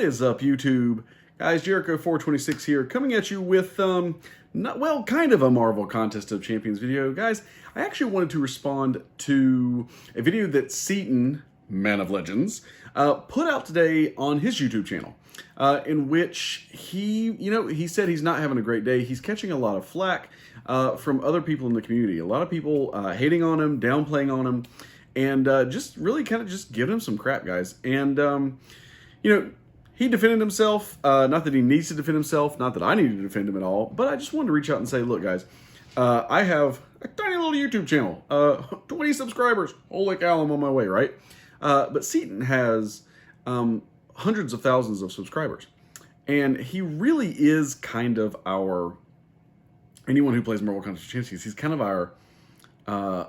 is up, YouTube? Guys, Jericho426 here, coming at you with, kind of a Marvel Contest of Champions video. Guys, I actually wanted to respond to a video that Seatin, Man of Legends, put out today on his YouTube channel, in which he said he's not having a great day. He's catching a lot of flack from other people in the community. A lot of people hating on him, downplaying on him, and just really kind of just giving him some crap, guys. And, he defended himself. Not that he needs to defend himself. Not that I need to defend him at all. But I just wanted to reach out and say, look, guys, I have a tiny little YouTube channel. 20 subscribers. Holy cow, I'm on my way, right? But Seatin has hundreds of thousands of subscribers. And he really is kind of our... Anyone who plays Marvel Contest of Champions, he's kind of our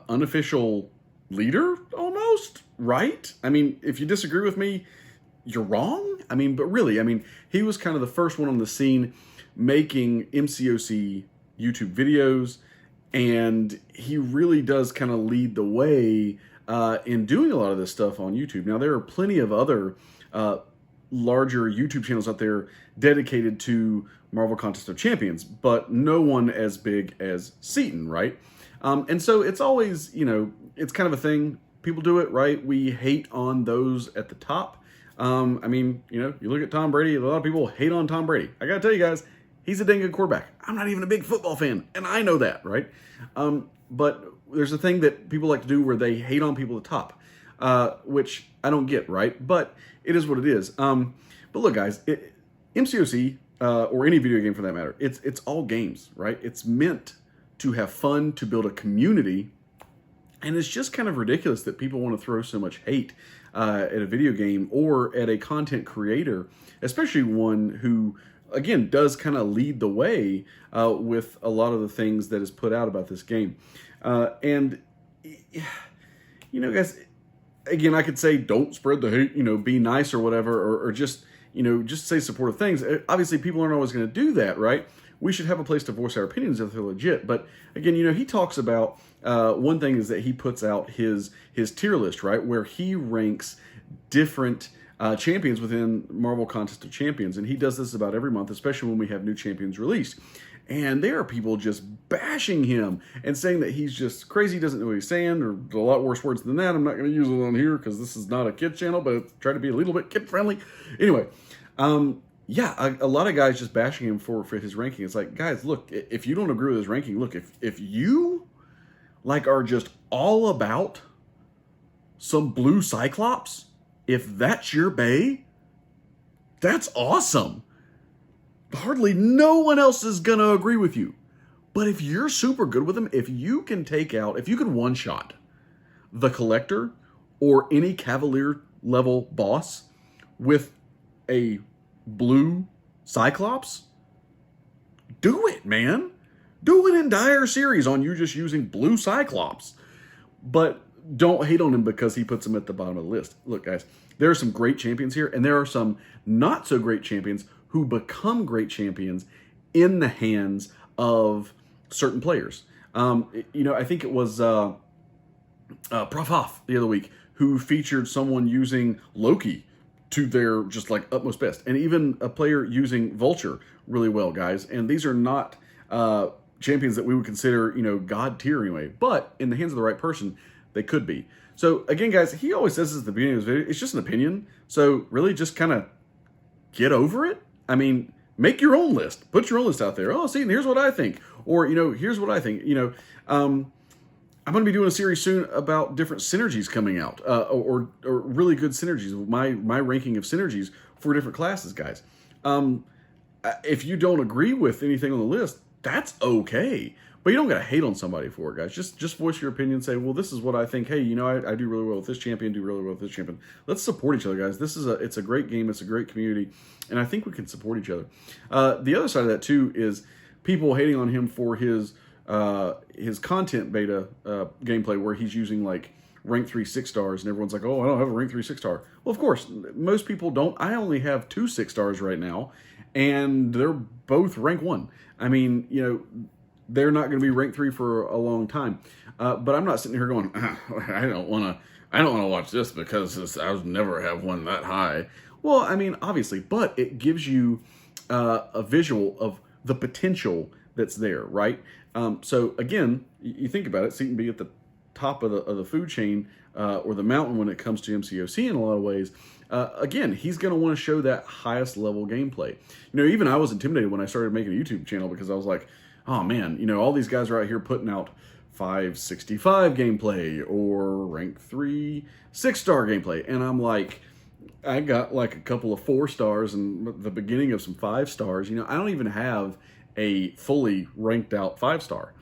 unofficial leader, almost, right? I mean, if you disagree with me, you're wrong. I mean, but really, I mean, he was kind of the first one on the scene making MCoC YouTube videos, and he really does kind of lead the way in doing a lot of this stuff on YouTube. Now, there are plenty of other larger YouTube channels out there dedicated to Marvel Contest of Champions, but no one as big as Seatin, right? And so it's always, it's kind of a thing. People do it, right? We hate on those at the top. I mean, you look at Tom Brady, a lot of people hate on Tom Brady. I gotta tell you guys, he's a dang good quarterback. I'm not even a big football fan, and I know that, right? But there's a thing that people like to do where they hate on people at the top, which I don't get, right? But it is what it is. But look, guys, MCoC, or any video game for that matter, it's all games, right? It's meant to have fun, to build a community, and it's just kind of ridiculous that people want to throw so much hate at a video game or at a content creator, especially one who, again, does kind of lead the way with a lot of the things that is put out about this game. And, guys, again, I could say don't spread the hate, be nice or whatever, or just, just say supportive things. Obviously, people aren't always going to do that, right? We should have a place to voice our opinions if they're legit. But again, he talks about one thing is that he puts out his tier list, right, where he ranks different champions within Marvel Contest of Champions, and he does this about every month, especially when we have new champions released. And there are people just bashing him and saying that he's just crazy, doesn't know what he's saying, or a lot worse words than that. I'm not going to use it on here because this is not a kid channel, but try to be a little bit kid friendly. Anyway. Yeah, a lot of guys just bashing him for his ranking. It's like, guys, look, if you don't agree with his ranking, look, if you, are just all about some blue Cyclops, if that's your bae, that's awesome. Hardly no one else is going to agree with you. But if you're super good with him, if you can one-shot the Collector or any Cavalier level boss with a blue Cyclops, do it, man. Do an entire series on you just using blue Cyclops. But don't hate on him because he puts him at the bottom of the list. Look, guys, there are some great champions here, and there are some not so great champions who become great champions in the hands of certain players. I think it was Prof Hoff the other week who featured someone using Loki to their just utmost best, and even a player using Vulture really well, guys. And these are not champions that we would consider, God tier anyway, but in the hands of the right person, they could be. So again, guys, he always says this at the beginning of his video, it's just an opinion. So really just kind of get over it. I mean, make your own list, put your own list out there. Oh, see, here's what I think, or, here's what I think, I'm going to be doing a series soon about different synergies coming out, or really good synergies, my ranking of synergies for different classes, guys. If you don't agree with anything on the list, that's okay. But you don't got to hate on somebody for it, guys. Just voice your opinion, say, well, this is what I think. Hey, I do really well with this champion, do really well with this champion. Let's support each other, guys. It's a great game. It's a great community. And I think we can support each other. The other side of that, too, is people hating on him for his content beta gameplay where he's using rank 3 6-stars, and everyone's like, oh, I don't have a rank 3 6-star. Well, of course, most people don't. I only have 2 6-stars right now, and they're both rank 1. I mean, they're not going to be rank 3 for a long time. But I'm not sitting here going, I don't want to watch this because I'll never have one that high. Well, I mean, obviously, but it gives you a visual of the potential that's there, right? So again, you think about it, Seatin be at the top of the food chain or the mountain when it comes to MCoC in a lot of ways. Again, he's going to want to show that highest level gameplay. You know, even I was intimidated when I started making a YouTube channel because I was like, oh man, you know, all these guys are out here putting out 565 gameplay or rank 3 6-star gameplay. And I'm like, I got like a couple of 4 stars and the beginning of some 5 stars. You know, I don't even have a fully ranked out 5-star.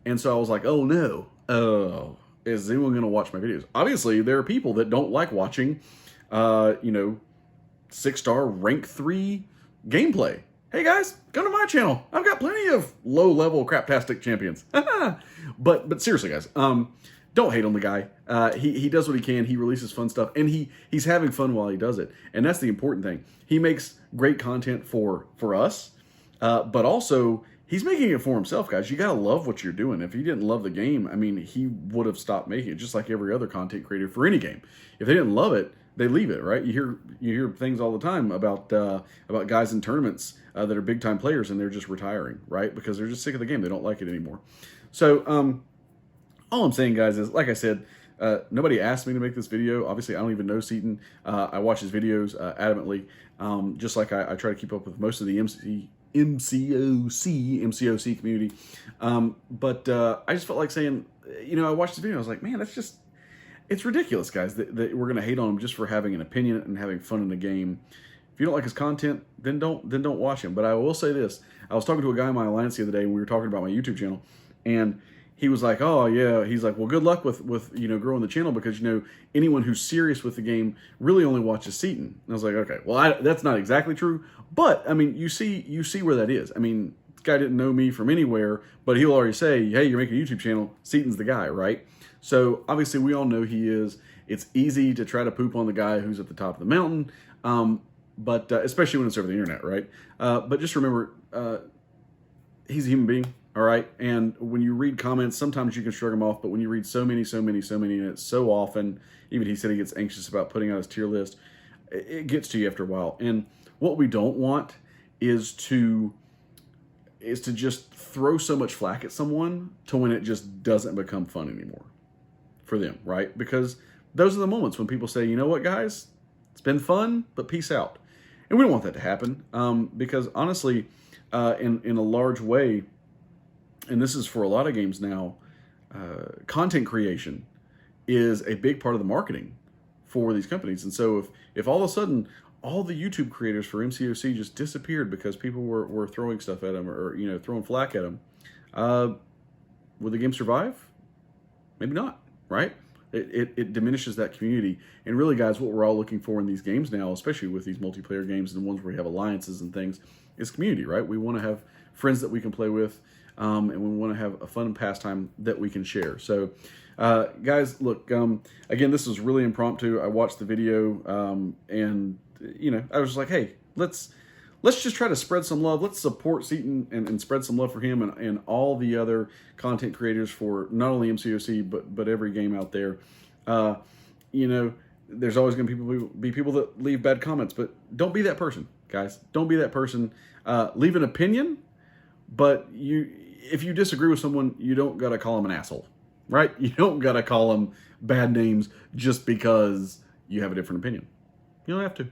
And so I was like, oh no, is anyone going to watch my videos? Obviously, there are people that don't like watching, you know, 6-star rank 3 gameplay. Hey guys, come to my channel. I've got plenty of low-level craptastic champions. but seriously, guys, don't hate on the guy. He does what he can. He releases fun stuff, and he's having fun while he does it. And that's the important thing. He makes great content for us, but also he's making it for himself, guys. You gotta love what you're doing. If he didn't love the game, I mean, he would have stopped making it, just like every other content creator for any game. If they didn't love it, they leave it, right? You hear things all the time about guys in tournaments that are big time players and they're just retiring, right? Because they're just sick of the game. They don't like it anymore. So all I'm saying, guys, is like I said, nobody asked me to make this video. Obviously, I don't even know Seatin. I watch his videos adamantly, just like I try to keep up with most of the MCoC community. But I just felt like saying, you know, I watched the video. I was like, man, it's ridiculous, guys, that we're going to hate on him just for having an opinion and having fun in the game. If you don't like his content, then don't watch him. But I will say this. I was talking to a guy in my alliance the other day, and we were talking about my YouTube channel, and he was like, oh, yeah. He's like, well, good luck with you know, growing the channel because, you know, anyone who's serious with the game really only watches Seatin. And I was like, okay, well, that's not exactly true. But, I mean, you see where that is. I mean, this guy didn't know me from anywhere, but he'll already say, hey, you're making a YouTube channel. Seatin's the guy, right? So, obviously, we all know he is. It's easy to try to poop on the guy who's at the top of the mountain, but especially when it's over the internet, right? But just remember, he's a human being. All right, and when you read comments, sometimes you can shrug them off, but when you read so many, and it's so often, even he said he gets anxious about putting out his tier list, it gets to you after a while. And what we don't want is to just throw so much flack at someone to when it just doesn't become fun anymore for them, right? Because those are the moments when people say, you know what, guys, it's been fun, but peace out. And we don't want that to happen because honestly, in a large way, and this is for a lot of games now, content creation is a big part of the marketing for these companies. And so if all of a sudden all the YouTube creators for MCoC just disappeared because people were throwing stuff at them or you know, throwing flack at them, would the game survive? Maybe not, right? It diminishes that community. And really, guys, what we're all looking for in these games now, especially with these multiplayer games and ones where we have alliances and things, is community, right? We want to have friends that we can play with, and we want to have a fun pastime that we can share. So, guys, look, again, this was really impromptu. I watched the video, and, you know, I was just like, hey, let's just try to spread some love. Let's support Seatin and spread some love for him and all the other content creators for not only MCoC, but every game out there. You know, there's always going to be people that leave bad comments, but don't be that person, guys. Don't be that person. Leave an opinion, but if you disagree with someone, you don't got to call them an asshole, right? You don't got to call them bad names just because you have a different opinion. You don't have to.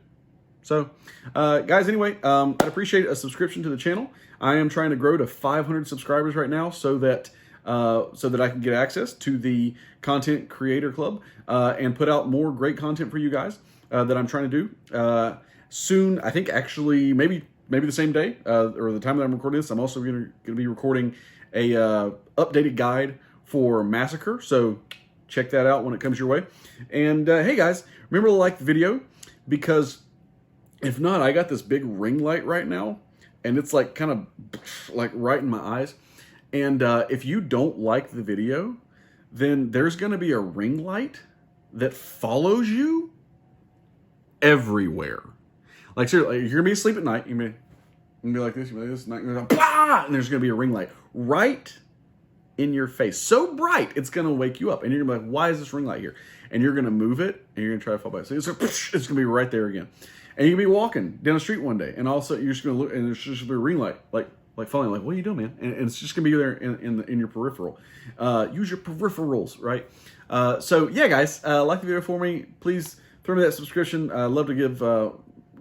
So, guys, anyway, I'd appreciate a subscription to the channel. I am trying to grow to 500 subscribers right now so that I can get access to the Content Creator Club and put out more great content for you guys that I'm trying to do. Soon, I think actually maybe the same day or the time that I'm recording this, I'm also going to be recording a updated guide for Massacre. So check that out when it comes your way. And hey, guys, remember to like the video because if not, I got this big ring light right now, and it's like kind of like right in my eyes. And if you don't like the video, then there's going to be a ring light that follows you everywhere. Like seriously, you're going to be asleep at night. You're going to be like this, you're going to be like this, and you're going to go, bah! And there's going to be a ring light right in your face. So bright, it's going to wake you up. And you're going to be like, why is this ring light here? and you're going to move it, and you're going to try to fall back. So it's going to be right there again. And you can be walking down the street one day, and all of a sudden you're just going to look, and there's just going to be a ring light, like falling, like, what are you doing, man? And it's just going to be there in your peripheral. Use your peripherals, right? So yeah, guys, like the video for me. Please throw me that subscription. I'd love to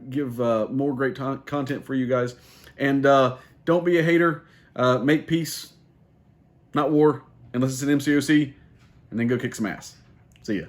give more great content for you guys. And don't be a hater. Make peace, not war, unless it's an MCoC, and then go kick some ass. See ya.